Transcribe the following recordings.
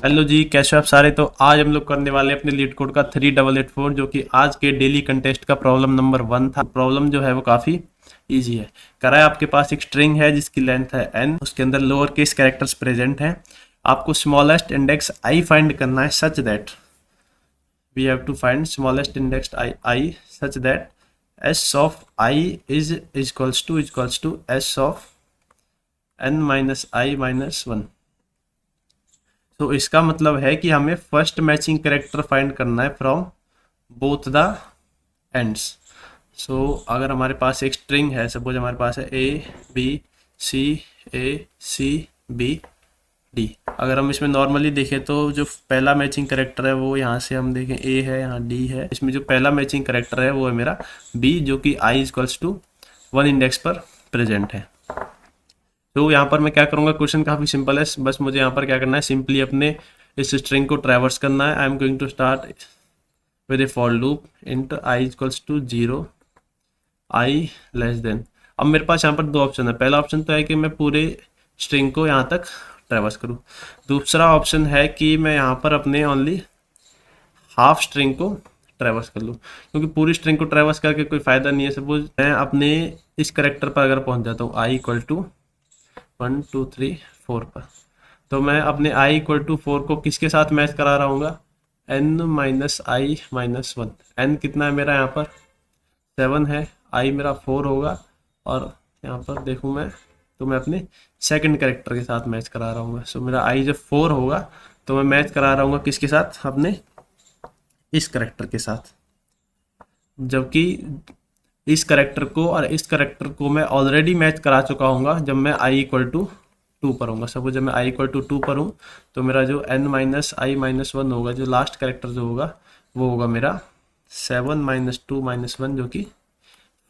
Hello जी, कैसे हो आप सारे। तो आज हम लोग करने वाले हैं अपने लीड कोड का 3884, जो कि आज के डेली कंटेस्ट का प्रॉब्लम नंबर 1 था। प्रॉब्लम जो है वो काफ़ी इजी है। करा है आपके पास एक स्ट्रिंग है जिसकी लेंथ है n, उसके अंदर लोअर केस कैरेक्टर्स प्रेजेंट हैं। आपको स्मॉलेस्ट इंडेक्स i फाइंड करना है such that we have to find smallest index i such that s of i is equals to s of n minus i minus 1। तो इसका मतलब है कि हमें फर्स्ट मैचिंग कैरेक्टर फाइंड करना है फ्रॉम बोथ द एंड्स। सो अगर हमारे पास एक स्ट्रिंग है, सपोज हमारे पास है A B C अगर हम इसमें नॉर्मली देखें तो जो पहला मैचिंग कैरेक्टर है वो यहाँ से हम देखें A है, यहाँ D है। इसमें जो पहला मैचिंग कैरेक्टर है वो है मेरा B, जो कि i इक्वल्स टू 1 इंडेक्स पर प्रेजेंट है। तो यहाँ पर मैं क्या करूँगा, क्वेश्चन काफ़ी सिंपल है। बस मुझे यहाँ पर क्या करना है, सिंपली अपने इस स्ट्रिंग को ट्रैवर्स करना है। I am going to start with a for loop int i equals to 0 i less than. अब मेरे पास यहाँ पर दो ऑप्शन है। पहला ऑप्शन तो है कि मैं पूरे स्ट्रिंग को यहाँ तक ट्रैवर्स करूँ। दूसरा ऑप्शन है कि मैं यहाँ पर अपने ओनली हाफ स्ट्रिंग को ट्रैवर्स कर लूँ, क्योंकि पूरी स्ट्रिंग को ट्रैवर्स करके कोई फ़ायदा नहीं है। सपोज मैं अपने इस करेक्टर पर अगर पहुँच जाता हूँ i इक्वल टू 1 2 3 4 पर, तो मैं अपने i इक्वल टू 4 को किसके साथ मैच करा रहा हूँ, n माइनस आई माइनस 1। n कितना है मेरा, यहाँ पर 7 है, i मेरा 4 होगा, और यहाँ पर देखूँ मैं तो मैं अपने सेकंड कैरेक्टर के साथ मैच करा रहा हूँ। सो मेरा i जब 4 होगा तो मैं मैच करा रहा हूँ किसके साथ, अपने इस कैरेक्टर के साथ। जबकि इस करेक्टर को और इस करेक्टर को मैं ऑलरेडी मैच करा चुका हूँ जब मैं i इक्वल टू 2 पर हूँ। सपोज जब मैं i इक्वल टू 2 पर हूँ तो मेरा जो n माइनस आई माइनस 1 होगा, जो लास्ट करेक्टर जो होगा वो होगा मेरा 7 माइनस 2 माइनस 1, जो कि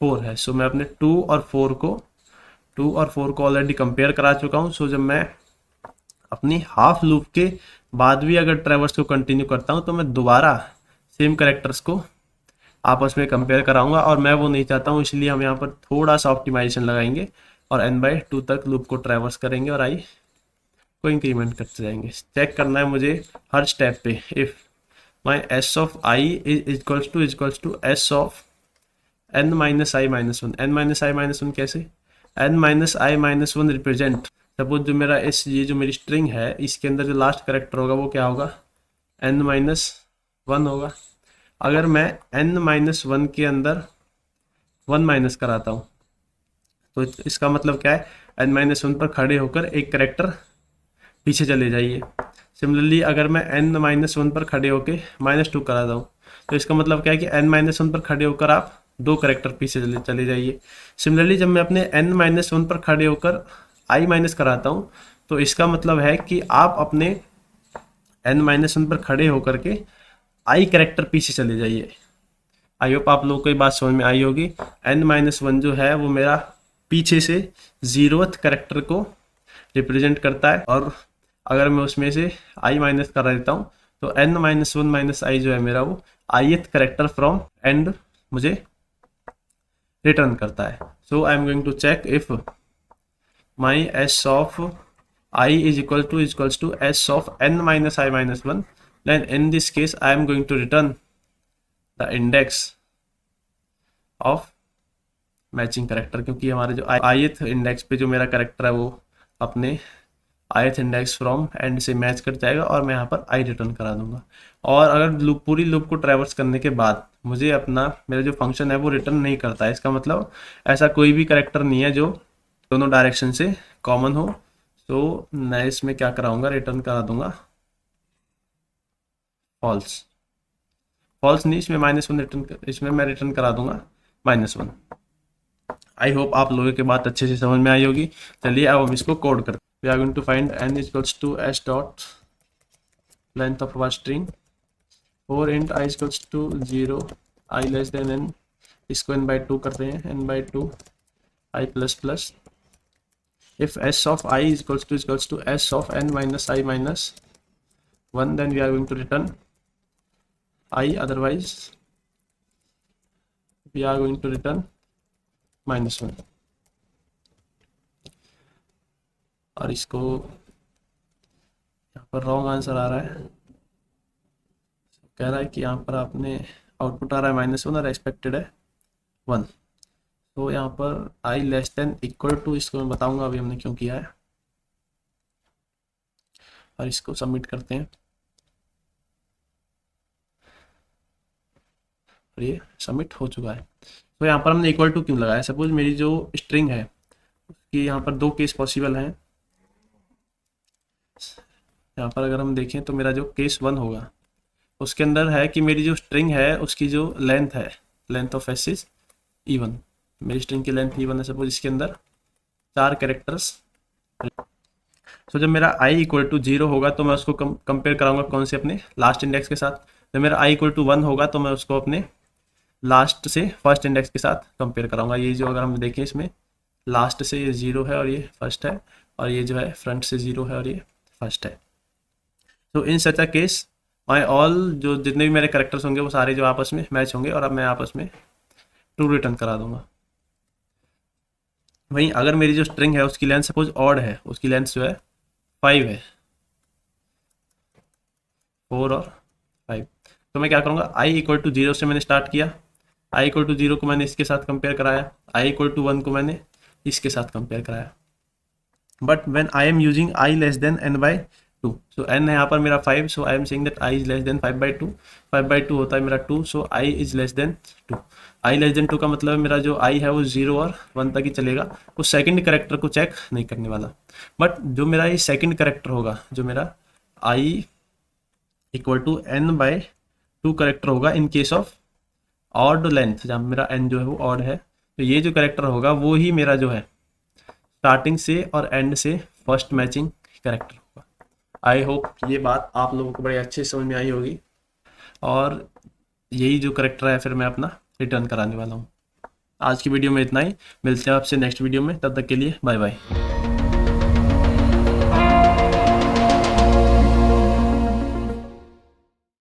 4 है। सो मैं अपने 2 और 4 को ऑलरेडी कंपेयर करा चुका हूँ। सो जब मैं अपनी हाफ लूप के बाद भी अगर ट्रैवर्स को कंटिन्यू करता हूँ तो मैं दोबारा सेम करेक्टर्स को आपस में कंपेयर कराऊंगा, और मैं वो नहीं चाहता हूँ। इसलिए हम यहाँ पर थोड़ा सा ऑप्टिमाइजेशन लगाएंगे और n/2 तक लूप को ट्रैवर्स करेंगे और i को इंक्रीमेंट करते जाएंगे। चेक करना है मुझे हर स्टेप पे if my s of i is equals to s of n minus I minus 1। n minus I minus 1 कैसे, n माइनस आई माइनस 1 रिप्रेजेंट, सपोज जो मेरा ये जो मेरी स्ट्रिंग है इसके अंदर जो लास्ट करेक्टर होगा वो क्या होगा, n माइनस 1 होगा। अगर मैं n माइनस 1 के अंदर 1 माइनस कराता हूँ तो इसका मतलब क्या है, n माइनस 1 पर खड़े होकर एक करेक्टर पीछे चले जाइए। सिमिलरली अगर मैं n माइनस 1 पर खड़े होकर -2 कराता हूँ तो इसका मतलब क्या है कि n माइनस 1 पर खड़े होकर आप 2 करेक्टर पीछे चले चले जाइए। सिमिलरली जब मैं अपने n माइनस 1 पर खड़े होकर i माइनस कराता हूँ तो इसका मतलब है कि आप अपने n माइनस 1 पर खड़े होकर के i करेक्टर पीछे चले जाइए। आई होप आप लोगों को ये बात समझ में आई होगी। n माइनस 1 जो है वो मेरा पीछे से 0th करेक्टर को रिप्रेजेंट करता है, और अगर मैं उसमें से i माइनस कर देता हूँ तो n माइनस 1 माइनस आई जो है मेरा वो ith करेक्टर फ्रॉम एंड मुझे रिटर्न करता है। So I am going to check if my s of i is equals to s of n minus I minus 1, then in this case I am going to return the index of matching character, क्योंकि हमारे जो ith index पे जो मेरा character है वो अपने ith index from and से मैच कर जाएगा, और मैं यहाँ पर i रिटर्न करा दूंगा। और अगर लूप पूरी लूप को ट्रैवर्स करने के बाद मुझे अपना मेरा जो फंक्शन है वो रिटर्न नहीं करता है, इसका मतलब ऐसा कोई भी करेक्टर नहीं है जो दोनों डायरेक्शन से कॉमन हो। तो मैं इसमें क्या कराऊंगा, रिटर्न करा दूंगा फॉल्स। फॉल्स नहीं, इसमें -1 रिटर्न, इसमें मैं रिटर्न करा दूंगा -1। आई होप आप लोगों की बात अच्छे से समझ में आई होगी। चलिए अब हम इसको कोड करते हैं। We are going to find n equals to s dot length of our string और int i equals to 0 i less than n, इसको n/2 करते हैं, n/2 i plus plus if s of i equals to s of n minus I minus 1, then we are going to return I, otherwise we are going to return -1। और इसको यहाँ पर wrong answer आ रहा है, कह रहा है कि यहाँ पर आपने आउटपुट आ रहा है -1 और एक्सपेक्टेड है 1। तो यहाँ पर आई लेस देन इक्वल टू, इसको मैं बताऊंगा अभी हमने क्यों किया है, और इसको सबमिट करते हैं और ये सबमिट हो चुका है। तो यहाँ पर हमने इक्वल टू क्यों लगाया, सपोज मेरी जो स्ट्रिंग है उसकी यहाँ पर 2 केस पॉसिबल हैं। यहाँ पर अगर हम देखें तो मेरा जो केस 1 होगा उसके अंदर है कि मेरी जो स्ट्रिंग है उसकी जो लेंथ है, length of S is E1, मेरी स्ट्रिंग की लेंथ E1 है सपोज, इसके अंदर 4 कैरेक्टर्स। तो जब मेरा i इक्वल टू 0 होगा तो मैं उसको कंपेयर कराऊंगा कौन से, अपने लास्ट इंडेक्स के साथ। जब मेरा i इक्वल टू 1 होगा तो मैं उसको अपने लास्ट से फर्स्ट इंडेक्स के साथ कंपेयर कराऊंगा। ये जो अगर हम देखें इसमें लास्ट से ये 0 है और ये फर्स्ट है, और ये जो है फ्रंट से 0 है और ये फर्स्ट है। तो इन सच अ केस माई ऑल, जो जितने भी मेरे करेक्टर्स होंगे वो सारे जो आपस में मैच होंगे और अब मैं आपस में ट्रू रिटर्न करा दूंगा। वहीं अगर मेरी जो स्ट्रिंग है उसकी लेंथ सपोज ऑड है, उसकी लेंथ जो है 5 है, 4 और 5, तो मैं क्या करूँगा, i इक्वल टू 0 से मैंने स्टार्ट किया, i इक्वल टू 0 को मैंने इसके साथ कंपेयर कराया, i इक्वल टू 1 को मैंने इसके साथ कंपेयर कराया। But when I am using i less than n by 2, so n है यहाँ पर मेरा 5, so I am saying that i is less than 5/2, 5/2 होता है मेरा 2, so i is less than 2। i less than 2 का मतलब मेरा जो i है वो 0 और 1 तक ही चलेगा, वो सेकंड करेक्टर को चेक नहीं करने वाला। बट जो मेरा ये सेकंड करेक्टर होगा, जो मेरा i equal to n/2 character होगा in case of odd length, जहाँ मेरा n जो है वो ऑड है, तो ये जो करेक्टर होगा वो ही मेरा जो है स्टार्टिंग से और एंड से फर्स्ट मैचिंग करेक्टर होगा। आई होप ये बात आप लोगों को बड़े अच्छे समझ में आई होगी, और यही जो करेक्टर है फिर मैं अपना रिटर्न कराने वाला हूँ। आज की वीडियो में इतना ही, मिलते हैं आपसे नेक्स्ट वीडियो में, तब तक के लिए बाय बाय।